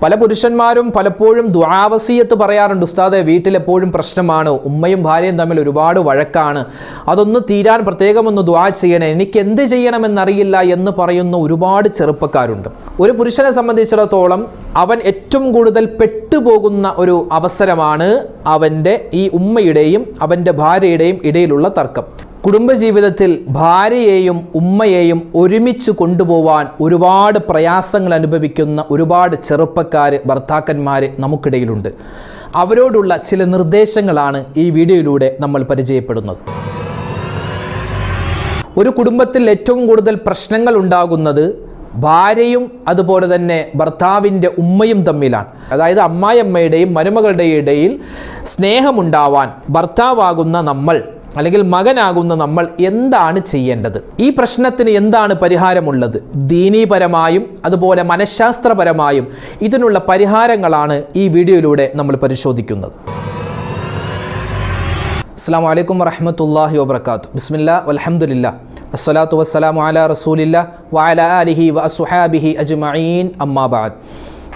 പല പുരുഷന്മാരും പലപ്പോഴും ദുആവസിയത്ത് പറയാറുണ്ട്. ഉസ്താദെ, വീട്ടിലെപ്പോഴും പ്രശ്നമാണ്, ഉമ്മയും ഭാര്യയും തമ്മിൽ ഒരുപാട് വഴക്കാണ്, അതൊന്ന് തീരാൻ പ്രത്യേകമൊന്ന് ദുആ ചെയ്യണേ, എനിക്ക് എന്ത് ചെയ്യണമെന്നറിയില്ല എന്ന് പറയുന്ന ഒരുപാട് ചെറുപ്പക്കാരുണ്ട്. ഒരു പുരുഷനെ സംബന്ധിച്ചിടത്തോളം അവൻ ഏറ്റവും കൂടുതൽ പെട്ടുപോകുന്ന ഒരു അവസരമാണ് അവൻ്റെ ഈ ഉമ്മയുടെയും അവൻ്റെ ഭാര്യയുടെയും ഇടയിലുള്ള തർക്കം. കുടുംബജീവിതത്തിൽ ഭാര്യയെയും ഉമ്മയെയും ഒരുമിച്ച് കൊണ്ടുപോവാൻ ഒരുപാട് പ്രയാസങ്ങൾ അനുഭവിക്കുന്ന ഒരുപാട് ചെറുപ്പക്കാർ, ഭർത്താക്കന്മാർ നമുക്കിടയിലുണ്ട്. അവരോടുള്ള ചില നിർദ്ദേശങ്ങളാണ് ഈ വീഡിയോയിലൂടെ നമ്മൾ പരിചയപ്പെടുന്നത്. ഒരു കുടുംബത്തിൽ ഏറ്റവും കൂടുതൽ പ്രശ്നങ്ങൾ ഉണ്ടാകുന്നത് ഭാര്യയും അതുപോലെ തന്നെ ഭർത്താവിൻ്റെ ഉമ്മയും തമ്മിലാണ്. അതായത് അമ്മായിയമ്മയുടെയും മരുമകളുടെയും ഇടയിൽ സ്നേഹമുണ്ടാവാൻ ഭർത്താവാകുന്ന നമ്മൾ അല്ലെങ്കിൽ മകനാകുന്ന നമ്മൾ എന്താണ് ചെയ്യേണ്ടത്? ഈ പ്രശ്നത്തിന് എന്താണ് പരിഹാരമുള്ളത്? ദീനീപരമായും അതുപോലെ മനഃശാസ്ത്രപരമായും ഇതിനുള്ള പരിഹാരങ്ങളാണ് ഈ വീഡിയോയിലൂടെ നമ്മൾ പരിശോധിക്കുന്നത്. അസ്സലാമു അലൈക്കും വറഹ്മത്തുള്ളാഹി വബറകാതുഹു. ബിസ്മില്ലാ വൽഹംദുലില്ലാ വസ്സലാത്തു വസ്സലാമു അലാ റസൂലില്ലാ വഅലാ ആലിഹി വഅസ്ഹാബിഹി അജ്മഈൻ, അമ്മാ ബഅദ്.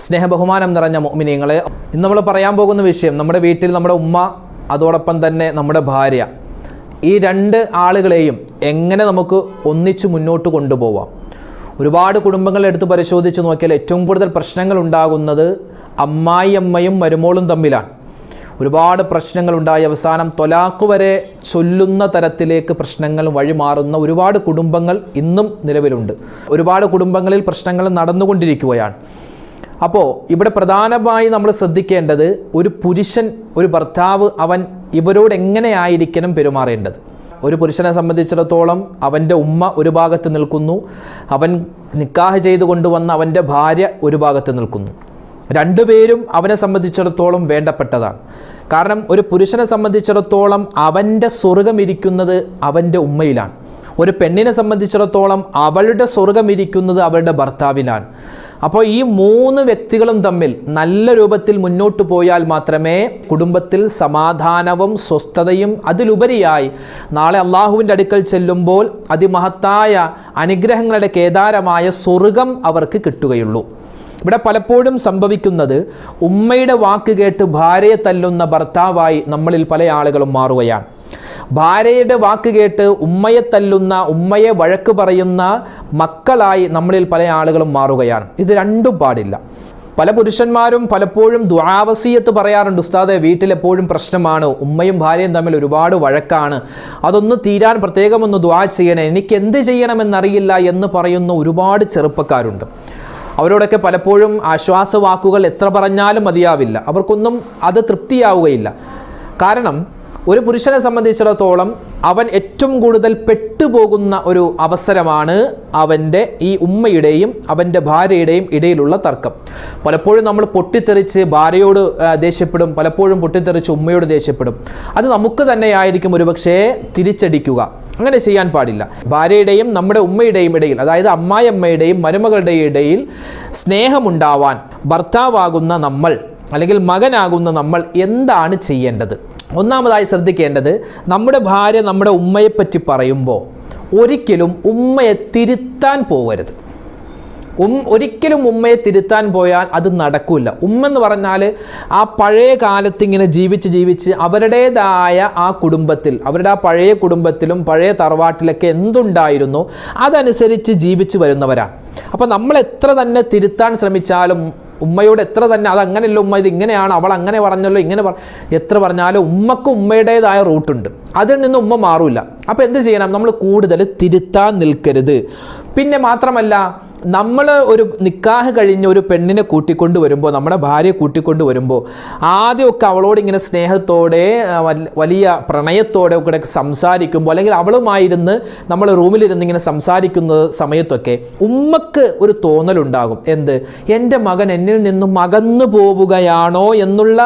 സ്നേഹബഹുമാനം നിറഞ്ഞ മുഅ്മിനീങ്ങളെ, ഇന്ന് നമ്മൾ പറയാൻ പോകുന്ന വിഷയം, നമ്മുടെ വീട്ടിൽ നമ്മുടെ ഉമ്മ, അതോടൊപ്പം തന്നെ നമ്മുടെ ഭാര്യ, ഈ രണ്ട് ആളുകളെയും എങ്ങനെ നമുക്ക് ഒന്നിച്ച് മുന്നോട്ട് കൊണ്ടുപോവാം. ഒരുപാട് കുടുംബങ്ങളെ എടുത്ത് പരിശോധിച്ച് നോക്കിയാൽ ഏറ്റവും കൂടുതൽ പ്രശ്നങ്ങൾ ഉണ്ടാകുന്നത് അമ്മായിയമ്മയും മരുമോളും തമ്മിലാണ്. ഒരുപാട് പ്രശ്നങ്ങളുണ്ടായി അവസാനം ത്വലാഖ് വരെ ചൊല്ലുന്ന തരത്തിലേക്ക് പ്രശ്നങ്ങൾ വഴിമാറുന്ന ഒരുപാട് കുടുംബങ്ങൾ ഇന്നും നിലവിലുണ്ട്. ഒരുപാട് കുടുംബങ്ങളിൽ പ്രശ്നങ്ങൾ നടന്നുകൊണ്ടിരിക്കുകയാണ്. അപ്പോൾ ഇവിടെ പ്രധാനമായി നമ്മൾ ശ്രദ്ധിക്കേണ്ടത്, ഒരു പുരുഷൻ, ഒരു ഭർത്താവ്, അവൻ ഇവരോട് എങ്ങനെയായിരിക്കണം പെരുമാറേണ്ടത്. ഒരു പുരുഷനെ സംബന്ധിച്ചിടത്തോളം അവൻ്റെ ഉമ്മ ഒരു ഭാഗത്ത് നിൽക്കുന്നു, അവൻ നിക്കാഹ് ചെയ്തു കൊണ്ടുവന്ന അവൻ്റെ ഭാര്യ ഒരു ഭാഗത്ത് നിൽക്കുന്നു. രണ്ടുപേരും അവനെ സംബന്ധിച്ചിടത്തോളം വേണ്ടപ്പെട്ടതാണ്. കാരണം ഒരു പുരുഷനെ സംബന്ധിച്ചിടത്തോളം അവൻ്റെ സ്വർഗം ഇരിക്കുന്നത് അവൻ്റെ ഉമ്മയിലാണ്. ഒരു പെണ്ണിനെ സംബന്ധിച്ചിടത്തോളം അവളുടെ സ്വർഗം ഇരിക്കുന്നത് അവളുടെ ഭർത്താവിലാണ്. അപ്പോൾ ഈ മൂന്ന് വ്യക്തികളും തമ്മിൽ നല്ല രൂപത്തിൽ മുന്നോട്ട് പോയാൽ മാത്രമേ കുടുംബത്തിൽ സമാധാനവും സ്വസ്ഥതയും അതിലുപരിയായി നാളെ അള്ളാഹുവിൻ്റെ അടുക്കൽ ചെല്ലുമ്പോൾ അതിമഹത്തായ അനുഗ്രഹങ്ങളുടെ കേദാരമായ സ്വർഗം അവർക്ക് കിട്ടുകയുള്ളൂ. ഇവിടെ പലപ്പോഴും സംഭവിക്കുന്നത്, ഉമ്മയുടെ വാക്ക് കേട്ട് ഭാര്യയെ തല്ലുന്ന ഭർത്താവായി നമ്മളിൽ പല ആളുകളും മാറുകയാണ്. ഭാര്യയുടെ വാക്ക് കേട്ട് ഉമ്മയെ തല്ലുന്ന, ഉമ്മയെ വഴക്ക് പറയുന്ന മക്കളായി നമ്മളിൽ പല ആളുകളും മാറുകയാണ്. ഇത് രണ്ടും പാടില്ല. പല പുരുഷന്മാരും പലപ്പോഴും ദുആവസിയത്ത് പറയാറുണ്ട്. ഉസ്താദെ, വീട്ടിലെപ്പോഴും പ്രശ്നമാണ്, ഉമ്മയും ഭാര്യയും തമ്മിൽ ഒരുപാട് വഴക്കാണ്, അതൊന്ന് തീരാൻ പ്രത്യേകമൊന്ന് ദുആ ചെയ്യണേ, എനിക്ക് എന്ത് ചെയ്യണമെന്നറിയില്ല എന്ന് പറയുന്ന ഒരുപാട് ചെറുപ്പക്കാരുണ്ട്. അവരോടൊക്കെ പലപ്പോഴും ആശ്വാസവാക്കുകൾ എത്ര പറഞ്ഞാലും മതിയാവില്ല, അവർക്കൊന്നും അത് തൃപ്തിയാവുകയില്ല. കാരണം ഒരു പുരുഷനെ സംബന്ധിച്ചിടത്തോളം അവൻ ഏറ്റവും കൂടുതൽ പെട്ടുപോകുന്ന ഒരു അവസരമാണ് അവൻ്റെ ഈ ഉമ്മയുടെയും അവൻ്റെ ഭാര്യയുടെയും ഇടയിലുള്ള തർക്കം. പലപ്പോഴും നമ്മൾ പൊട്ടിത്തെറിച്ച് ഭാര്യയോട് ദേഷ്യപ്പെടും, പലപ്പോഴും പൊട്ടിത്തെറിച്ച് ഉമ്മയോട് ദേഷ്യപ്പെടും. അത് നമുക്ക് തന്നെയായിരിക്കും ഒരുപക്ഷേ തിരിച്ചടിക്കുക. അങ്ങനെ ചെയ്യാൻ പാടില്ല. ഭാര്യയുടെയും നമ്മുടെ ഉമ്മയുടെയും ഇടയിൽ, അതായത് അമ്മായിയമ്മയുടെയും മരുമകളുടെയും ഇടയിൽ സ്നേഹമുണ്ടാവാൻ ഭർത്താവാകുന്ന നമ്മൾ അല്ലെങ്കിൽ മകനാകുന്ന നമ്മൾ എന്താണ് ചെയ്യേണ്ടത്? ഒന്നാമതായി ശ്രദ്ധിക്കേണ്ടത്, നമ്മുടെ ഭാര്യ നമ്മുടെ ഉമ്മയെപ്പറ്റി പറയുമ്പോൾ ഒരിക്കലും ഉമ്മയെ തിരുത്താൻ പോകരുത്. ഒരിക്കലും ഉമ്മയെ തിരുത്താൻ പോയാൽ അത് നടക്കില്ല. ഉമ്മ എന്ന് പറഞ്ഞാൽ ആ പഴയ കാലത്ത് ഇങ്ങനെ ജീവിച്ച് അവരുടേതായ ആ കുടുംബത്തിൽ, അവരുടെ ആ പഴയ കുടുംബത്തിലും പഴയ തറവാട്ടിലൊക്കെ എന്തുണ്ടായിരുന്നു അതനുസരിച്ച് ജീവിച്ചു വരുന്നവരാണ്. അപ്പോൾ നമ്മൾ എത്ര തന്നെ തിരുത്താൻ ശ്രമിച്ചാലും, ഉമ്മയോട് എത്ര തന്നെ അതങ്ങനെയല്ല ഉമ്മ, ഇത് ഇങ്ങനെയാണ്, അവൾ അങ്ങനെ പറഞ്ഞല്ലോ, ഇങ്ങനെ എത്ര പറഞ്ഞാലും ഉമ്മക്ക് ഉമ്മയുടേതായ റൂട്ടുണ്ട്, അതിൽ നിന്ന് ഉമ്മ മാറില്ല. അപ്പോൾ എന്ത് ചെയ്യണം? നമ്മൾ കൂടുതൽ തിരുത്താൻ നിൽക്കരുത്. പിന്നെ മാത്രമല്ല, നമ്മൾ ഒരു നിക്കാഹ് കഴിഞ്ഞ് ഒരു പെണ്ണിനെ കൂട്ടിക്കൊണ്ട് വരുമ്പോൾ, നമ്മുടെ ഭാര്യയെ കൂട്ടിക്കൊണ്ട് വരുമ്പോൾ ആദ്യമൊക്കെ അവളോട് ഇങ്ങനെ സ്നേഹത്തോടെ വലിയ പ്രണയത്തോടെ ഒക്കെ സംസാരിക്കുമ്പോൾ, അല്ലെങ്കിൽ അവളുമായിരുന്ന് നമ്മൾ റൂമിലിരുന്ന് ഇങ്ങനെ സംസാരിക്കുന്ന സമയത്തൊക്കെ ഉമ്മക്ക് ഒരു തോന്നലുണ്ടാകും. എന്ത്? എൻ്റെ മകൻ എന്നിൽ നിന്നും അകന്നു പോവുകയാണോ എന്നുള്ള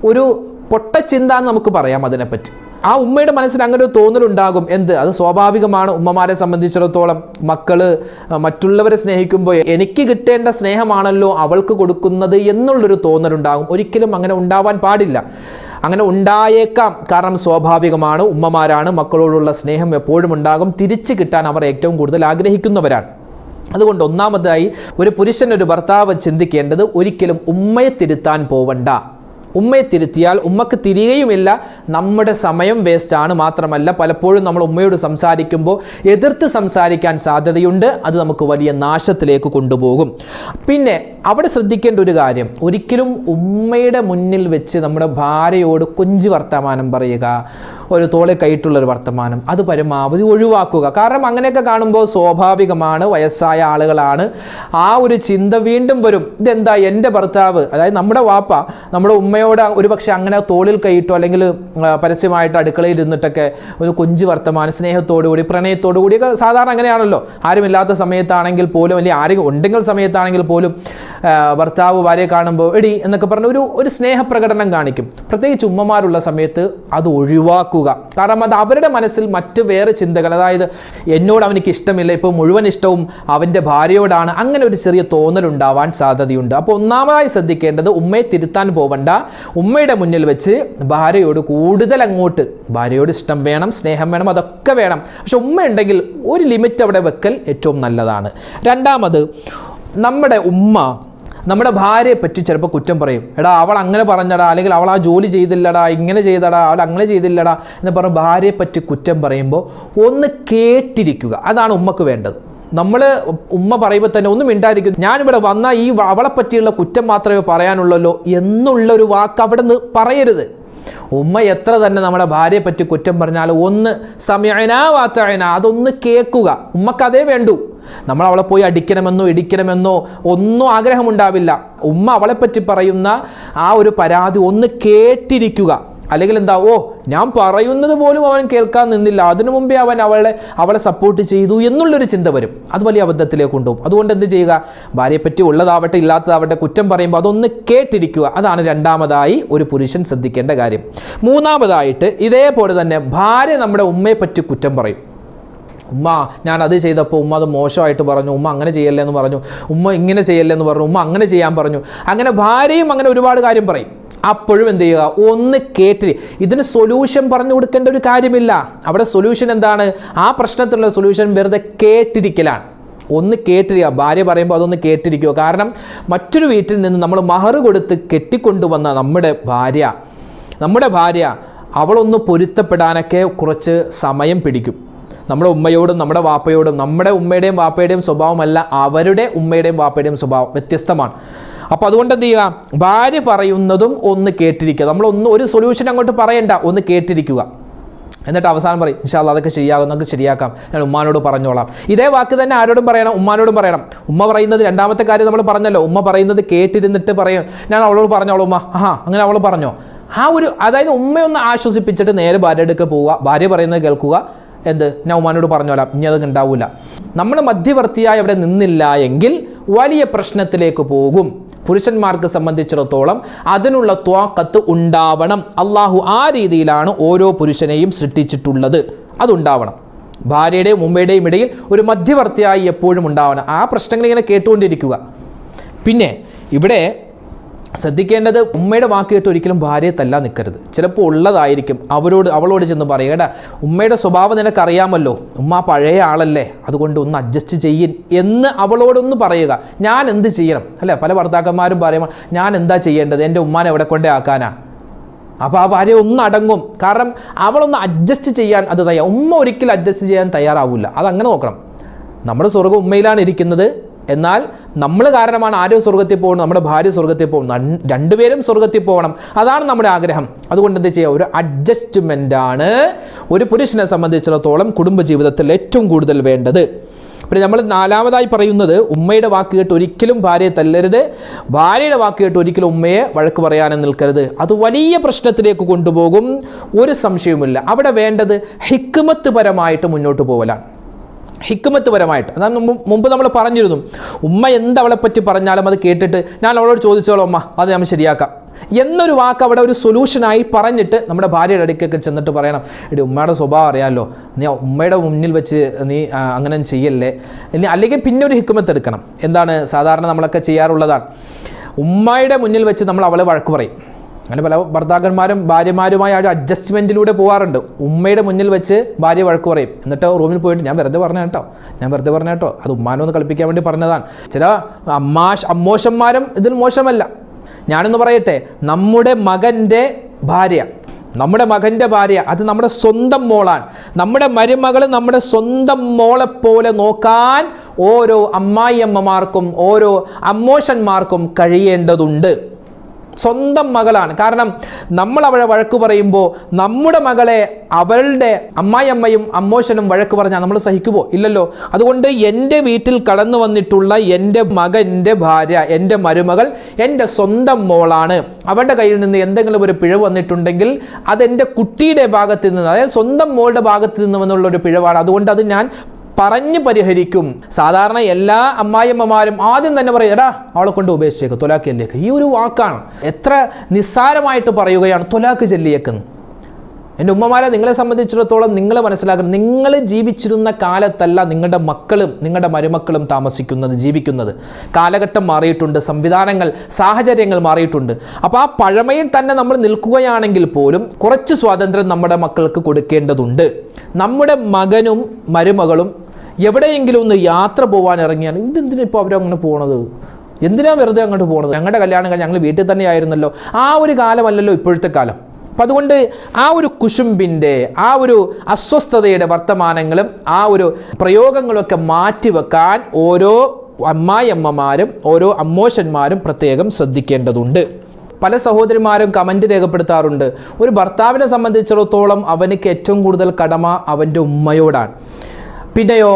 ഒരു പൊട്ടച്ചിന്ത എന്ന് നമുക്ക് പറയാം അതിനെപ്പറ്റി. ആ ഉമ്മയുടെ മനസ്സിൽ അങ്ങനെ ഒരു തോന്നലുണ്ടാകും. എന്ത്? അത് സ്വാഭാവികമാണ്. ഉമ്മമാരെ സംബന്ധിച്ചിടത്തോളം മക്കള് മറ്റുള്ളവരെ സ്നേഹിക്കുമ്പോൾ എനിക്ക് കിട്ടേണ്ട സ്നേഹമാണല്ലോ അവൾക്ക് കൊടുക്കുന്നത് എന്നുള്ളൊരു തോന്നലുണ്ടാകും. ഒരിക്കലും അങ്ങനെ ഉണ്ടാവാൻ പാടില്ല. അങ്ങനെ ഉണ്ടായേക്കാം, കാരണം സ്വാഭാവികമാണ്. ഉമ്മമാരാണ്, മക്കളോടുള്ള സ്നേഹം എപ്പോഴും ഉണ്ടാകും, തിരിച്ചു കിട്ടാൻ അവർ ഏറ്റവും കൂടുതൽ ആഗ്രഹിക്കുന്നവരാണ്. അതുകൊണ്ട് ഒന്നാമതായി ഒരു പുരുഷൻ, ഒരു ഭർത്താവ് ചിന്തിക്കേണ്ടത് ഒരിക്കലും ഉമ്മയെ തിരുത്താൻ പോവണ്ട. ഉമ്മയെ തിരുത്തിയാൽ ഉമ്മക്ക് തിരികെയുമില്ല, നമ്മുടെ സമയം വേസ്റ്റാണ്. മാത്രമല്ല പലപ്പോഴും നമ്മൾ ഉമ്മയോട് സംസാരിക്കുമ്പോൾ എതിർത്ത് സംസാരിക്കാൻ സാധ്യതയുണ്ട്. അത് നമുക്ക് വലിയ നാശത്തിലേക്ക് കൊണ്ടുപോകും. പിന്നെ അവിടെ ശ്രദ്ധിക്കേണ്ട ഒരു കാര്യം, ഒരിക്കലും ഉമ്മയുടെ മുന്നിൽ വെച്ച് നമ്മുടെ ഭാര്യയോട് കൊഞ്ചി വർത്തമാനം പറയുക, ഒരു തോളെ കൈയിട്ടുള്ളൊരു വർത്തമാനം, അത് പരമാവധി ഒഴിവാക്കുക. കാരണം അങ്ങനെയൊക്കെ കാണുമ്പോൾ സ്വാഭാവികമാണ്, വയസ്സായ ആളുകളാണ്, ആ ഒരു ചിന്ത വീണ്ടും വരും. ഇതെന്താ എൻ്റെ ഭർത്താവ്, അതായത് നമ്മുടെ വാപ്പ നമ്മുടെ ഉമ്മയോട് ഒരു പക്ഷേ അങ്ങനെ തോളിൽ കൈയിട്ടോ അല്ലെങ്കിൽ പരസ്യമായിട്ട് അടുക്കളയിൽ ഇരുന്നിട്ടൊക്കെ ഒരു കൊഞ്ച് വർത്തമാനം സ്നേഹത്തോടുകൂടി പ്രണയത്തോടുകൂടിയൊക്കെ സാധാരണ അങ്ങനെയാണല്ലോ. ആരുമില്ലാത്ത സമയത്താണെങ്കിൽ പോലും, അല്ലെങ്കിൽ ആരും ഉണ്ടെങ്കിൽ സമയത്താണെങ്കിൽ പോലും ഭർത്താവ് ഭാര്യയെ കാണുമ്പോൾ എടി എന്നൊക്കെ പറഞ്ഞ ഒരു സ്നേഹപ്രകടനം കാണിക്കും. പ്രത്യേകിച്ച് ഉമ്മമാരുള്ള സമയത്ത് അത് ഒഴിവാക്കുക. കാരണം അത് അവരുടെ മനസ്സിൽ മറ്റ് വേറെ ചിന്തകൾ, അതായത് എന്നോട് അവനിക്ക് ഇഷ്ടമില്ല, ഇപ്പോൾ മുഴുവൻ ഇഷ്ടവും അവൻ്റെ ഭാര്യയോടാണ്, അങ്ങനെ ഒരു ചെറിയ തോന്നലുണ്ടാവാൻ സാധ്യതയുണ്ട്. അപ്പോൾ ഒന്നാമതായി ശ്രദ്ധിക്കേണ്ടത് ഉമ്മയെ തിരുത്താൻ പോവണ്ട. ഉമ്മയുടെ മുന്നിൽ വെച്ച് ഭാര്യയോട് കൂടുതൽ അങ്ങോട്ട്, ഭാര്യയോട് ഇഷ്ടം വേണം, സ്നേഹം വേണം, അതൊക്കെ വേണം. പക്ഷെ ഉമ്മ ഉണ്ടെങ്കിൽ ഒരു ലിമിറ്റ് അവിടെ വെക്കൽ ഏറ്റവും നല്ലതാണ്. രണ്ടാമത്, നമ്മുടെ ഉമ്മ നമ്മുടെ ഭാര്യയെ പറ്റി ചിലപ്പോൾ കുറ്റം പറയും. എടാ അവൾ അങ്ങനെ പറഞ്ഞടാ, അല്ലെങ്കിൽ അവൾ ആ ജോലി ചെയ്തില്ലടാ, ഇങ്ങനെ ചെയ്തടാ, അവൾ അങ്ങനെ ചെയ്തില്ലടാ എന്ന് പറഞ്ഞ് ഭാര്യയെ പറ്റി കുറ്റം പറയുമ്പോൾ ഒന്ന് കേട്ടിരിക്കുക. അതാണ് ഉമ്മക്ക് വേണ്ടത്. നമ്മൾ ഉമ്മ പറയുമ്പോൾ തന്നെ ഒന്നും മിണ്ടായിരിക്കും. ഞാനിവിടെ വന്നാൽ ഈ അവളെ പറ്റിയുള്ള കുറ്റം മാത്രമേ പറയാനുള്ളല്ലോ എന്നുള്ളൊരു വാക്ക് അവിടെ നിന്ന് പറയരുത്. ഉമ്മ എത്ര തന്നെ നമ്മുടെ ഭാര്യയെ പറ്റി കുറ്റം പറഞ്ഞാലും ഒന്ന് സമയനാ വാത്തയന, അതൊന്ന് കേൾക്കുക. ഉമ്മക്കതേ വേണ്ടൂ. നമ്മൾ അവളെ പോയി അടിക്കണമെന്നോ ഇടിക്കണമെന്നോ ഒന്നും ആഗ്രഹമുണ്ടാവില്ല. ഉമ്മ അവളെപ്പറ്റി പറയുന്ന ആ ഒരു പരാതി ഒന്ന് കേട്ടിരിക്കുക. അല്ലെങ്കിൽ എന്താ, ഓ ഞാൻ പറയുന്നത് പോലും അവൻ കേൾക്കാൻ നിന്നില്ല, അതിനു മുമ്പേ അവൻ അവളെ സപ്പോർട്ട് ചെയ്തു എന്നുള്ളൊരു ചിന്ത വരും. അത് വലിയ അബദ്ധത്തിലേക്ക് കൊണ്ടുപോകും. അതുകൊണ്ട് എന്ത് ചെയ്യുക, ഭാര്യയെപ്പറ്റി ഉള്ളതാവട്ടെ ഇല്ലാത്തതാവട്ടെ കുറ്റം പറയുമ്പോൾ അതൊന്ന് കേട്ടിരിക്കുക. അതാണ് രണ്ടാമതായി ഒരു പുരുഷൻ ശ്രദ്ധിക്കേണ്ട കാര്യം. മൂന്നാമതായിട്ട് ഇതേപോലെ തന്നെ ഭാര്യ നമ്മുടെ ഉമ്മയെപ്പറ്റി കുറ്റം പറയും. ഉമ്മ ഞാൻ അത് ചെയ്തപ്പോൾ ഉമ്മ അത് മോശമായിട്ട് പറഞ്ഞു, ഉമ്മ അങ്ങനെ ചെയ്യല്ലേ എന്ന് പറഞ്ഞു, ഉമ്മ ഇങ്ങനെ ചെയ്യല്ലേ എന്ന് പറഞ്ഞു, ഉമ്മ അങ്ങനെ ചെയ്യാൻ പറഞ്ഞു. അങ്ങനെ ഭാര്യയും അങ്ങനെ ഒരുപാട് കാര്യം പറയും. അപ്പോഴും എന്ത് ചെയ്യുക, ഒന്ന് കേട്ടി. ഇതിന് സൊല്യൂഷൻ പറഞ്ഞു കൊടുക്കേണ്ട ഒരു കാര്യമില്ല. അവിടെ സൊല്യൂഷൻ എന്താണ്, ആ പ്രശ്നത്തിലുള്ള സൊല്യൂഷൻ വെറുതെ കേട്ടിരിക്കലാണ്. ഒന്ന് കേട്ടിരിക്കുക. ഭാര്യ പറയുമ്പോൾ അതൊന്ന് കേട്ടിരിക്കുക. കാരണം മറ്റൊരു വീട്ടിൽ നിന്ന് നമ്മൾ മഹർ കൊടുത്ത് കെട്ടിക്കൊണ്ടുവന്ന നമ്മുടെ ഭാര്യ അവളൊന്ന് പൊരുത്തപ്പെടാനൊക്കെ കുറച്ച് സമയം പിടിക്കും. നമ്മുടെ ഉമ്മയോടും നമ്മുടെ വാപ്പയോടും, നമ്മുടെ ഉമ്മയുടെയും വാപ്പയുടെയും സ്വഭാവമല്ല അവരുടെ ഉമ്മയുടെയും വാപ്പയുടെയും സ്വഭാവം വ്യത്യസ്തമാണ്. അപ്പോൾ അതുകൊണ്ട് എന്ത് ചെയ്യുക, ഭാര്യ പറയുന്നതും ഒന്ന് കേട്ടിരിക്കുക. ഒരു സൊല്യൂഷൻ അങ്ങോട്ട് പറയണ്ട, ഒന്ന് കേട്ടിരിക്കുക. എന്നിട്ട് അവസാനം പറയും ഇൻഷാ അല്ലാഹ് അതൊക്കെ ശരിയാകും, നമുക്ക് ശരിയാക്കാം, ഞാൻ ഉമ്മാനോട് പറഞ്ഞോളാം. ഇതേ വാക്ക് തന്നെ ആരോടും പറയണം, ഉമ്മാനോടും പറയണം. ഉമ്മ പറയുന്നത്, രണ്ടാമത്തെ കാര്യം നമ്മൾ പറഞ്ഞല്ലോ, ഉമ്മ പറയുന്നത് കേട്ടിരുന്നിട്ട് പറയും ഞാൻ അവളോട് പറഞ്ഞോളൂ ഉമ്മ, അങ്ങനെ അവൾ പറഞ്ഞോ, അതായത് ഉമ്മയൊന്ന് ആശ്വസിപ്പിച്ചിട്ട് നേരെ ഭാര്യ അടുക്ക പോവുക, ഭാര്യ പറയുന്നത് കേൾക്കുക. ഞാൻ ഉമ്മാനോട് പറഞ്ഞോളാം, ഇനി അത് ഉണ്ടാവില്ല. നമ്മൾ മധ്യവർത്തിയായി അവിടെ നിന്നില്ല എങ്കിൽ വലിയ പ്രശ്നത്തിലേക്ക് പോകും. പുരുഷന്മാർക്ക് സംബന്ധിച്ചിടത്തോളം അതിനുള്ള ത്വാഖത്ത് ഉണ്ടാവണം. അള്ളാഹു ആ രീതിയിലാണ് ഓരോ പുരുഷനെയും സൃഷ്ടിച്ചിട്ടുള്ളത്. അതുണ്ടാവണം. ഭാര്യയുടെയും ഉമ്മയുടെയും ഇടയിൽ ഒരു മധ്യവർത്തിയായി എപ്പോഴും ഉണ്ടാവണം. ആ പ്രശ്നങ്ങൾ ഇങ്ങനെ കേട്ടുകൊണ്ടിരിക്കുക. പിന്നെ ഇവിടെ ശ്രദ്ധിക്കേണ്ടത്, ഉമ്മയുടെ വാക്ക് കേട്ട് ഒരിക്കലും ഭാര്യയെ തല്ലാൻ നിൽക്കരുത്. ചിലപ്പോൾ ഉള്ളതായിരിക്കും, അവളോട് ചെന്ന് പറയുക, എടാ ഉമ്മയുടെ സ്വഭാവം നിനക്കറിയാമല്ലോ, ഉമ്മ പഴയ ആളല്ലേ, അതുകൊണ്ട് ഒന്ന് അഡ്ജസ്റ്റ് ചെയ്യൻ എന്ന് അവളോടൊന്ന് പറയുക. ഞാൻ എന്ത് ചെയ്യണം അല്ലേ? പല ഭർത്താക്കന്മാരും പറയുമ്പോൾ ഞാൻ എന്താ ചെയ്യേണ്ടത്, എൻ്റെ ഉമ്മാനെ എവിടെ കൊണ്ടേ ആക്കാനാ. അപ്പോൾ ആ ഭാര്യ ഒന്ന് അടങ്ങും. കാരണം അവളൊന്ന് അഡ്ജസ്റ്റ് ചെയ്യാൻ അത് ഉമ്മ ഒരിക്കലും അഡ്ജസ്റ്റ് ചെയ്യാൻ തയ്യാറാവില്ല. അതങ്ങനെ നോക്കണം. നമ്മുടെ സ്വർഗ്ഗം ഉമ്മയിലാണ് ഇരിക്കുന്നത്. എന്നാൽ നമ്മൾ കാരണമാണ് ആരും സ്വർഗ്ഗത്തിൽ പോകണം, നമ്മുടെ ഭാര്യ സ്വർഗ്ഗത്തിൽ പോകണം, രണ്ടുപേരും സ്വർഗ്ഗത്തിൽ പോകണം. അതാണ് നമ്മുടെ ആഗ്രഹം. അതുകൊണ്ട് എന്ത് ചെയ്യുക, ഒരു അഡ്ജസ്റ്റ്മെൻ്റാണ് ഒരു പുരുഷനെ സംബന്ധിച്ചിടത്തോളം കുടുംബജീവിതത്തിൽ ഏറ്റവും കൂടുതൽ വേണ്ടത്. പിന്നെ നമ്മൾ നാലാമതായി പറയുന്നത്, ഉമ്മയുടെ വാക്ക് കേട്ട് ഒരിക്കലും ഭാര്യയെ തല്ലരുത്, ഭാര്യയുടെ വാക്ക് കേട്ട് ഒരിക്കലും ഉമ്മയെ വഴക്ക് പറയാനും നിൽക്കരുത്. അത് വലിയ പ്രശ്നത്തിലേക്ക് കൊണ്ടുപോകും, ഒരു സംശയവുമില്ല. അവിടെ വേണ്ടത് ഹിക്മത്ത് പരമായിട്ട് മുന്നോട്ട് പോകലാണ്. ഹിക്മത്ത് പരമായിട്ട്, അതാണ് മുമ്പ് നമ്മൾ പറഞ്ഞിരുന്നു, ഉമ്മ എന്തവളെപ്പറ്റി പറഞ്ഞാലും അത് കേട്ടിട്ട് ഞാൻ അവളോട് ചോദിച്ചോളൂ ഉമ്മ, അത് നമ്മൾ ശരിയാക്കാം എന്നൊരു വാക്ക് അവിടെ ഒരു സൊല്യൂഷനായി പറഞ്ഞിട്ട് നമ്മുടെ ഭാര്യയുടെ അടുക്കൊക്കെ ചെന്നിട്ട് പറയണം, എടി ഉമ്മയുടെ സ്വഭാവം അറിയാമല്ലോ, നീ ഉമ്മയുടെ മുന്നിൽ വെച്ച് നീ അങ്ങനെ ചെയ്യല്ലേ. അല്ലെങ്കിൽ പിന്നെ ഒരു ഹിക്മത്ത് എടുക്കണം. എന്താണ് സാധാരണ നമ്മളൊക്കെ ചെയ്യാറുള്ളതാണ്, ഉമ്മയുടെ മുന്നിൽ വെച്ച് നമ്മൾ അവളെ വഴക്ക് പറയും. അങ്ങനെ പല ഭർത്താക്കന്മാരും ഭാര്യമാരുമായി ആ ഒരു അഡ്ജസ്റ്റ്മെൻറ്റിലൂടെ പോകാറുണ്ട്. ഉമ്മയുടെ മുന്നിൽ വെച്ച് ഭാര്യ വഴക്ക് പറയും, എന്നിട്ട് റൂമിൽ പോയിട്ട് ഞാൻ വെറുതെ പറഞ്ഞ കേട്ടോ അത് ഉമ്മാനെ ഒന്ന് കളിപ്പിക്കാൻ വേണ്ടി പറഞ്ഞതാണ്. ചില അമ്മോശന്മാരും ഇതിൽ മോശമല്ല. ഞാനൊന്ന് പറയട്ടെ, നമ്മുടെ മകൻ്റെ ഭാര്യ അത് നമ്മുടെ സ്വന്തം മോളാണ്. നമ്മുടെ മരുമകൾ നമ്മുടെ സ്വന്തം മോളെപ്പോലെ നോക്കാൻ ഓരോ അമ്മായിയമ്മമാർക്കും ഓരോ അമ്മോശന്മാർക്കും കഴിയേണ്ടതുണ്ട്. സ്വന്തം മകളാണ്. കാരണം നമ്മൾ അവളെ വഴക്ക് പറയുമ്പോൾ നമ്മുടെ മകളെ അവളുടെ അമ്മായിയമ്മയും അമ്മോശനും വഴക്ക് പറഞ്ഞാൽ നമ്മൾ സഹിക്കുമോ? ഇല്ലല്ലോ. അതുകൊണ്ട് എൻ്റെ വീട്ടിൽ കടന്നു വന്നിട്ടുള്ള എൻ്റെ മകൻ്റെ ഭാര്യ, എൻ്റെ മരുമകൾ എൻ്റെ സ്വന്തം മോളാണ്. അവരുടെ കയ്യിൽ നിന്ന് എന്തെങ്കിലും ഒരു പിഴവ് വന്നിട്ടുണ്ടെങ്കിൽ അതെൻ്റെ കുട്ടിയുടെ ഭാഗത്ത് നിന്ന്, അതായത് സ്വന്തം മോളുടെ ഭാഗത്ത് നിന്ന് വന്നുള്ളൊരു പിഴവാണ്. അതുകൊണ്ട് അത് ഞാൻ പറഞ്ഞ് പരിഹരിക്കും. സാധാരണ എല്ലാ അമ്മായിയമ്മമാരും ആദ്യം തന്നെ പറയും, എടാ അവളെ കൊണ്ട് ഉപേക്ഷിച്ചേക്ക്, തൊലാക്ക് ചെല്ലിയേക്ക്. ഈ ഒരു വാക്കാണ് എത്ര നിസ്സാരമായിട്ട് പറയുകയാണ്, തൊലാക്ക് ചെല്ലിയേക്കെന്ന്. എൻ്റെ ഉമ്മമാരെ, നിങ്ങളെ സംബന്ധിച്ചിടത്തോളം നിങ്ങൾ മനസ്സിലാക്കണം, നിങ്ങൾ ജീവിച്ചിരുന്ന കാലത്തല്ല നിങ്ങളുടെ മക്കളും നിങ്ങളുടെ മരുമക്കളും ജീവിക്കുന്നത്. കാലഘട്ടം മാറിയിട്ടുണ്ട്, സംവിധാനങ്ങൾ സാഹചര്യങ്ങൾ മാറിയിട്ടുണ്ട്. അപ്പോൾ ആ പഴമയിൽ തന്നെ നമ്മൾ നിൽക്കുകയാണെങ്കിൽ പോലും കുറച്ച് സ്വാതന്ത്ര്യം നമ്മുടെ മക്കൾക്ക് കൊടുക്കേണ്ടതുണ്ട്. നമ്മുടെ മകനും മരുമകളും എവിടെയെങ്കിലും ഒന്ന് യാത്ര പോകാൻ ഇറങ്ങിയാണ്, ഇതെന്തിനാ ഇപ്പോൾ അവരങ്ങനെ പോകണത്, എന്തിനാ വെറുതെ അങ്ങോട്ട് പോകുന്നത്, ഞങ്ങളുടെ കല്യാണം കഴിഞ്ഞ് ഞങ്ങൾ വീട്ടിൽ തന്നെ ആയിരുന്നല്ലോ, ആ ഒരു കാലമല്ലല്ലോ ഇപ്പോഴത്തെ കാലം. അപ്പം അതുകൊണ്ട് ആ ഒരു കുശുമ്പിൻ്റെ, ആ ഒരു അസ്വസ്ഥതയുടെ വർത്തമാനങ്ങളും ആ ഒരു പ്രയോഗങ്ങളൊക്കെ മാറ്റിവെക്കാൻ ഓരോ അമ്മായിയമ്മമാരും ഓരോ അമ്മോശന്മാരും പ്രത്യേകം ശ്രദ്ധിക്കേണ്ടതുണ്ട്. പല സഹോദരിമാരും കമൻറ്റ് രേഖപ്പെടുത്താറുണ്ട്, ഒരു ഭർത്താവിനെ സംബന്ധിച്ചിടത്തോളം അവനക്ക് ഏറ്റവും കൂടുതൽ കടമ അവൻ്റെ ഉമ്മയോടാണ്. പിന്നെയോ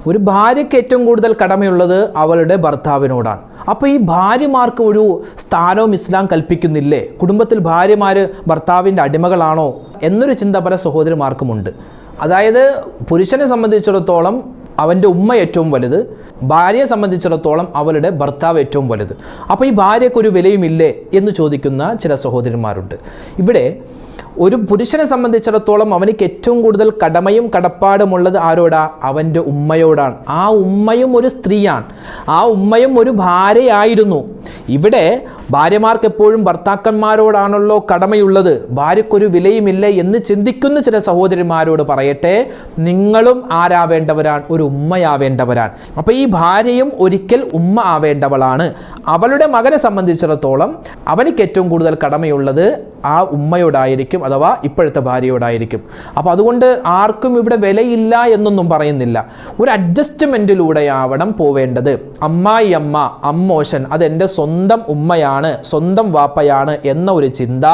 ഒരു ഭാര്യയ്ക്ക് ഏറ്റവും കൂടുതൽ കടമയുള്ളത് അവളുടെ ഭർത്താവിനോടാണ്. അപ്പോൾ ഈ ഭാര്യമാർക്ക് ഒരു സ്ഥാനവും ഇസ്ലാം കൽപ്പിക്കുന്നില്ലേ? കുടുംബത്തിൽ ഭാര്യമാർ ഭർത്താവിൻ്റെ അടിമകളാണോ എന്നൊരു ചിന്ത പല സഹോദരിമാർക്കുമുണ്ട്. അതായത് പുരുഷനെ സംബന്ധിച്ചിടത്തോളം അവൻ്റെ ഉമ്മ ഏറ്റവും വലുത്, ഭാര്യയെ സംബന്ധിച്ചിടത്തോളം അവളുടെ ഭർത്താവ് ഏറ്റവും വലുത്. അപ്പോൾ ഈ ഭാര്യയ്ക്കൊരു വിലയുമില്ലേ എന്ന് ചോദിക്കുന്ന ചില സഹോദരന്മാരുണ്ട്. ഇവിടെ ഒരു പുരുഷനെ സംബന്ധിച്ചിടത്തോളം അവനിക്ക് ഏറ്റവും കൂടുതൽ കടമയും കടപ്പാടുമുള്ളത് ആരോടാ? അവൻ്റെ ഉമ്മയോടാണ്. ആ ഉമ്മയും ഒരു സ്ത്രീയാണ്, ആ ഉമ്മയും ഒരു ഭാര്യയായിരുന്നു. ഇവിടെ ഭാര്യമാർക്ക് എപ്പോഴും ഭർത്താക്കന്മാരോടാണല്ലോ കടമയുള്ളത്, ഭാര്യയ്ക്കൊരു വിലയുമില്ല എന്ന് ചിന്തിക്കുന്ന ചില സഹോദരിമാരോട് പറയട്ടെ, നിങ്ങളും ആരാവേണ്ടവരാണ്? ഒരു ഉമ്മയാവേണ്ടവരാണ്. അപ്പോൾ ഈ ഭാര്യയും ഒരിക്കൽ ഉമ്മ ആവേണ്ടവളാണ്. അവളുടെ മകനെ സംബന്ധിച്ചിടത്തോളം അവനിക്ക് ഏറ്റവും കൂടുതൽ കടമയുള്ളത് ആ ഉമ്മയോടായിരിക്കും, അഥവാ ഇപ്പോഴത്തെ ഭാര്യയോടായിരിക്കും. അപ്പോൾ അതുകൊണ്ട് ആർക്കും ഇവിടെ വിലയില്ല എന്നൊന്നും പറയുന്നില്ല. ഒരു അഡ്ജസ്റ്റ്മെൻറ്റിലൂടെയാവണം പോവേണ്ടത്. അമ്മായിയമ്മ, അമ്മോശൻ അതെൻ്റെ സ്വന്തം ഉമ്മയാണ്, സ്വന്തം വാപ്പയാണ് എന്ന ഒരു ചിന്ത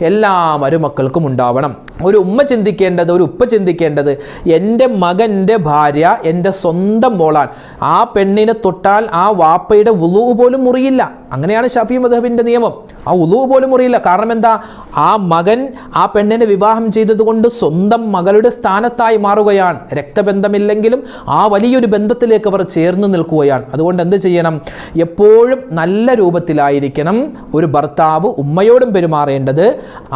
എല്ലാ മരുമക്കൾക്കും ഉണ്ടാവണം. ഒരു ഉമ്മ ചിന്തിക്കേണ്ടത്, ഒരു ഉപ്പ ചിന്തിക്കേണ്ടത്, എൻ്റെ മകൻ്റെ ഭാര്യ എൻ്റെ സ്വന്തം മോളാണ്. ആ പെണ്ണിനെ തൊട്ടാൽ ആ വാപ്പയുടെ വുളൂ പോലും മുറിയില്ല. അങ്ങനെയാണ് ഷാഫി മദ്ഹബിൻ്റെ നിയമം. ആ വുളൂ പോലും മുറിയില്ല. കാരണം എന്താ? ആ മകൻ ആ പെണ്ണിനെ വിവാഹം ചെയ്തതുകൊണ്ട് സ്വന്തം മകളുടെ സ്ഥാനത്തായി മാറുകയാണ്. രക്തബന്ധമില്ലെങ്കിലും ആ വലിയൊരു ബന്ധത്തിലേക്ക് അവർ ചേർന്ന് നിൽക്കുകയാണ്. അതുകൊണ്ട് എന്ത് ചെയ്യണം? എപ്പോഴും നല്ല രൂപത്തിലായിരിക്കണം ഒരു ഭർത്താവ് ഉമ്മയോടും പെരുമാറേണ്ടത്,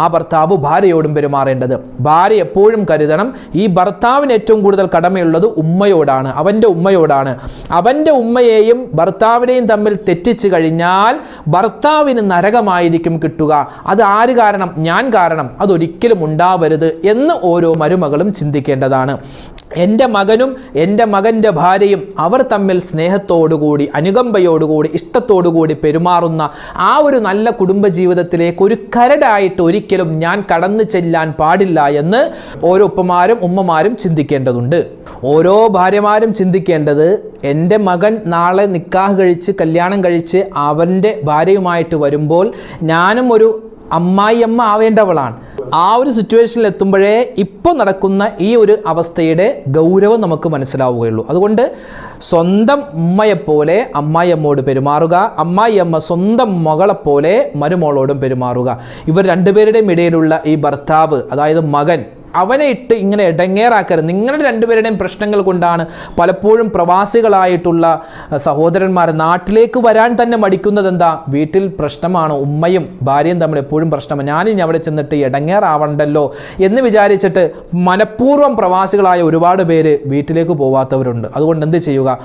ആ ഭർത്താവ് ഭാര്യയോടും പെരുമാറേണ്ടത്. ഭാര്യ എപ്പോഴും കരുതണം, ഈ ഭർത്താവിന് ഏറ്റവും കൂടുതൽ കടമയുള്ളത് ഉമ്മയോടാണ്, അവൻ്റെ ഉമ്മയോടാണ്. അവൻ്റെ ഉമ്മയെയും ഭർത്താവിനെയും തമ്മിൽ തെറ്റിച്ച് കഴിഞ്ഞാൽ ഭർത്താവിന് നരകമായിരിക്കും കിട്ടുക. അത് ആര് കാരണം? ഞാൻ കാരണം. അതൊരിക്കലും ഉണ്ടാവരുത് എന്ന് ഓരോ മരുമകളും ചിന്തിക്കേണ്ടതാണ്. എൻ്റെ മകനും എൻ്റെ മകൻ്റെ ഭാര്യയും അവർ തമ്മിൽ സ്നേഹത്തോടുകൂടി, അനുകമ്പയോടുകൂടി, ഇഷ്ടത്തോടുകൂടി പെരുമാറുന്ന ആ ഒരു നല്ല കുടുംബജീവിതത്തിലേക്ക് ഒരു കരടായിട്ട് ഒരിക്കലും ഞാൻ കടന്നു ചെല്ലാൻ പാടില്ല എന്ന് ഓരോ ഉപ്പമാരും ഉമ്മമാരും ചിന്തിക്കേണ്ടതുണ്ട്. ഓരോ ഭാര്യമാരും ചിന്തിക്കേണ്ടത്, എൻ്റെ മകൻ നാളെ നിക്കാഹ് കഴിച്ച് കല്യാണം കഴിച്ച് അവൻ്റെ ഭാര്യയുമായിട്ട് വരുമ്പോൾ ഞാനും ഒരു അമ്മായിയമ്മ ആവേണ്ടവളാണ്. ആ ഒരു സിറ്റുവേഷനിൽ എത്തുമ്പോഴേ ഇപ്പോൾ നടക്കുന്ന ഈ ഒരു അവസ്ഥയുടെ ഗൗരവം നമുക്ക് മനസ്സിലാവുകയുള്ളൂ. അതുകൊണ്ട് സ്വന്തം ഉമ്മയെപ്പോലെ അമ്മായിയമ്മോട് പെരുമാറുക, അമ്മായിയമ്മ സ്വന്തം മകളെപ്പോലെ മരുമോളോടും പെരുമാറുക. ഇവർ രണ്ടുപേരുടെയും ഇടയിലുള്ള ഈ ഭർത്താവ്, അതായത് മകൻ, അവനെ ഇട്ട് ഇങ്ങനെ ഇടങ്ങേറാക്കരുത്. നിങ്ങളുടെ രണ്ടുപേരുടെയും പ്രശ്നങ്ങൾ കൊണ്ടാണ് പലപ്പോഴും പ്രവാസികളായിട്ടുള്ള സഹോദരന്മാർ നാട്ടിലേക്ക് വരാൻ തന്നെ മടിക്കുന്നത്. എന്താ? വീട്ടിൽ പ്രശ്നമാണ്, ഉമ്മയും ഭാര്യയും തമ്മിൽ എപ്പോഴും പ്രശ്നമാണ്, ഞാനിനി അവിടെ ചെന്നിട്ട് ഇടങ്ങേറാവണ്ടല്ലോ എന്ന് വിചാരിച്ചിട്ട് മനഃപൂർവ്വം പ്രവാസികളായ ഒരുപാട് പേര് വീട്ടിലേക്ക് പോവാത്തവരുണ്ട്. അതുകൊണ്ട് എന്ത് ചെയ്യുക?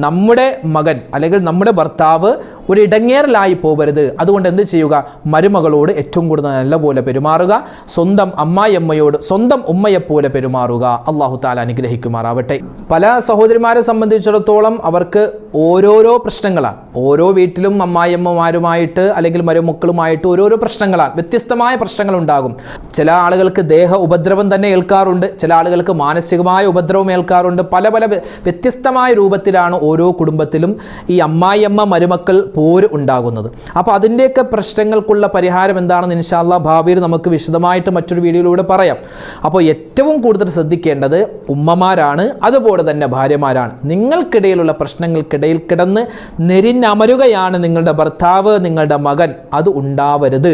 നമ്മുടെ മകൻ അല്ലെങ്കിൽ നമ്മുടെ ഭർത്താവ് ഒരു ഇടങ്ങേറിലായി പോകരുത്. അതുകൊണ്ട് എന്ത് ചെയ്യുക? മരുമകളോട് ഏറ്റവും കൂടുതൽ നല്ലപോലെ പെരുമാറുക. സ്വന്തം അമ്മായിയമ്മയോട് സ്വന്തം ഉമ്മയെപ്പോലെ പെരുമാറുക. അള്ളാഹു തആല അനുഗ്രഹിക്കുമാറാവട്ടെ. പല സഹോദരിമാരെ സംബന്ധിച്ചിടത്തോളം അവർക്ക് ഓരോരോ പ്രശ്നങ്ങളാണ്. ഓരോ വീട്ടിലും അമ്മായിയമ്മമാരുമായിട്ട് അല്ലെങ്കിൽ മരുമക്കളുമായിട്ട് ഓരോരോ പ്രശ്നങ്ങളാണ്. വ്യത്യസ്തമായ പ്രശ്നങ്ങൾ ഉണ്ടാകും. ചില ആളുകൾക്ക് ദേഹ ഉപദ്രവം തന്നെ ഏൽക്കാറുണ്ട്, ചില ആളുകൾക്ക് മാനസികമായ ഉപദ്രവം ഏൽക്കാറുണ്ട്. പല പല വ്യത്യസ്തമായ രൂപത്തിലാണ് ഓരോ കുടുംബത്തിലും ഈ അമ്മായിയമ്മ മരുമക്കൾ പോര് ഉണ്ടാകുന്നത്. അപ്പോൾ അതിൻ്റെയൊക്കെ പ്രശ്നങ്ങൾക്കുള്ള പരിഹാരം എന്താണെന്ന് ഇൻഷാ അല്ലാഹ് ഭാവിയിൽ നമുക്ക് വിശദമായിട്ട് മറ്റൊരു വീഡിയോയിലൂടെ പറയാം. അപ്പോൾ ഏറ്റവും കൂടുതൽ ശ്രദ്ധിക്കേണ്ടത് ഉമ്മമാരാണ്, അതുപോലെ തന്നെ ഭാര്യമാരാണ്. നിങ്ങൾക്കിടയിലുള്ള പ്രശ്നങ്ങൾക്കിടയിൽ കിടന്ന് നെരിഞ്ഞമരുകയാണ് നിങ്ങളുടെ ഭർത്താവ്, നിങ്ങളുടെ മകൻ. അത് ഉണ്ടാവരുത്.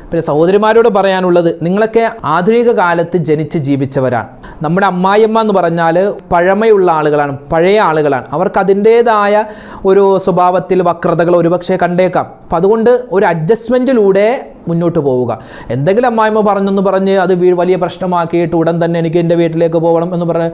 പിന്നെ സഹോദരിമാരോട് പറയാനുള്ളത്, നിങ്ങളൊക്കെ ആധുനിക കാലത്ത് ജനിച്ച് ജീവിച്ചവരാണ്. നമ്മുടെ അമ്മായിയമ്മ എന്ന് പറഞ്ഞാൽ പഴമയുള്ള ആളുകളാണ്, പഴയ ആളുകളാണ്. അവർക്ക് അതിൻ്റേതായ ഒരു സ്വഭാവത്തിൽ വക്രതകൾ ഒരുപക്ഷെ കണ്ടേക്കാം. അപ്പം അതുകൊണ്ട് ഒരു അഡ്ജസ്റ്റ്മെൻറ്റിലൂടെ മുന്നോട്ട് പോവുക. എന്തെങ്കിലും അമ്മായിമ്മ പറഞ്ഞെന്ന് പറഞ്ഞ് അത് വലിയ പ്രശ്നമാക്കിയിട്ട് ഉടൻ തന്നെ എനിക്ക് എൻ്റെ വീട്ടിലേക്ക് പോകണം എന്ന് പറഞ്ഞ്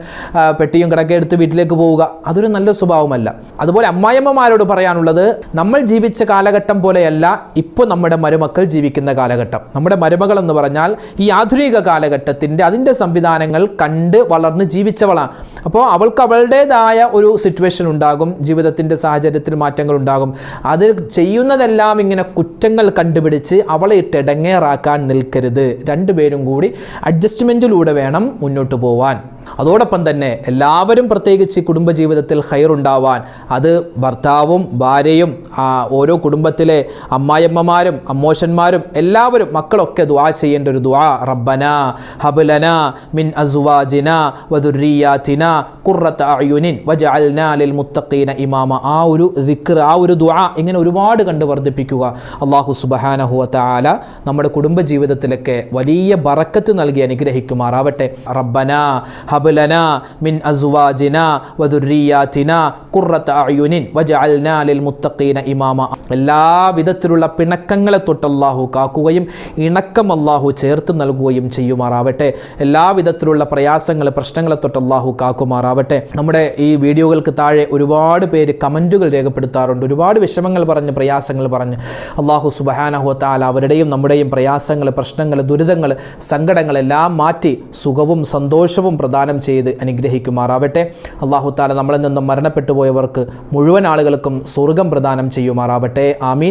പെട്ടിയും കിടക്കെ എടുത്ത് വീട്ടിലേക്ക് പോവുക, അതൊരു നല്ല സ്വഭാവമല്ല. അതുപോലെ അമ്മായിമ്മമാരോട് പറയാനുള്ളത്, നമ്മൾ ജീവിച്ച കാലഘട്ടം പോലെയല്ല ഇപ്പോൾ നമ്മുടെ മരുമക്കൾ ജീവിക്കുന്ന കാലഘട്ടം. നമ്മുടെ മരുമകൾ എന്ന് പറഞ്ഞാൽ ഈ ആധുനിക കാലഘട്ടത്തിൻ്റെ അതിൻ്റെ സംവിധാനങ്ങൾ കണ്ട് വളർന്ന് ജീവിച്ചവളാണ്. അപ്പോൾ അവൾക്ക് അവളുടേതായ ഒരു സിറ്റുവേഷൻ ഉണ്ടാകും, ജീവിതത്തിൻ്റെ സാഹചര്യത്തിൽ മാറ്റങ്ങൾ ഉണ്ടാകും. അത് ചെയ്യുന്നതെല്ലാം ഇങ്ങനെ കുറ്റങ്ങൾ കണ്ടുപിടിച്ച് അവളെ ഇടങ്ങേറാക്കാൻ നിൽക്കരുത്. രണ്ടുപേരും കൂടി അഡ്ജസ്റ്റ്മെൻറ്റിലൂടെ വേണം മുന്നോട്ട് പോവാൻ. അതോടൊപ്പം തന്നെ എല്ലാവരും പ്രത്യേകിച്ച് കുടുംബജീവിതത്തിൽ ഖൈറുണ്ടാവാൻ അത് ഭർത്താവും ഭാര്യയും ഓരോ കുടുംബത്തിലെ അമ്മായിയമ്മമാരും അമ്മോശന്മാരും എല്ലാവരും മക്കളൊക്കെ ദുആ ചെയ്യേണ്ട ഒരു ദുആ, റബ്ബനാ ഹബ് ലനാ മിൻ അസ്വാജിനാ വദുർരിയാതിനാ ഖുർറത അയുനിൻ വജഅൽനാ ലിൽ മുത്തഖീന ഇമാമ. ആ ഒരു ദിക്ർ, ആ ഒരു ദുആ ഇങ്ങനെ ഒരുപാട് കണ്ട് വർദ്ധിപ്പിക്കുക. അല്ലാഹു സുബ്ഹാനഹു വ തആല നമ്മുടെ കുടുംബജീവിതത്തിലൊക്കെ വലിയ ബറക്കത്ത് നൽകി അനുഗ്രഹിക്കുമാറാവട്ടെ. റബ്ബനാ ഹബ് ലനാ മിൻ അസ്വാജിനാ വദുർരിയാതിനാ ഖുർറത അയുനിൻ വജഅൽനാ ലിൽ മുത്തഖീന ഇമാമ. എല്ലാ വിധത്തിലുള്ള പിണക്കങ്ങളെ തൊട്ട് അല്ലാഹു കാക്കുകയും ഇണക്കം അല്ലാഹു ചേർത്ത് നൽകുകയും ചെയ്യുമാറാവട്ടെ. എല്ലാ വിധത്തിലുള്ള പ്രയാസങ്ങൾ പ്രശ്നങ്ങളെ തൊട്ട് അല്ലാഹു കാക്കുമാറാവട്ടെ. നമ്മുടെ ഈ വീഡിയോകൾക്ക് താഴെ ഒരുപാട് പേര് കമൻറ്റുകൾ രേഖപ്പെടുത്താറുണ്ട്, ഒരുപാട് വിഷമങ്ങൾ പറഞ്ഞ് പ്രയാസങ്ങൾ പറഞ്ഞ്. അല്ലാഹു സുബ്ഹാനഹു വ തആല അവരുടെയും നമ്മുടെയും പ്രയാസങ്ങൾ പ്രശ്നങ്ങൾ ദുരിതങ്ങൾ സങ്കടങ്ങളെല്ലാം മാറ്റി സുഖവും സന്തോഷവും പ്രദാനം ചെയ്ത് അനുഗ്രഹിക്കുമാറാവട്ടെ. അല്ലാഹു തആല നമ്മളിൽ നിന്നും മരണപ്പെട്ടു പോയവർക്ക് മുഴുവൻ ആളുകൾക്കും സ്വർഗ്ഗം പ്രദാനം ചെയ്യുമാറാവട്ടെ. ആമീൻ.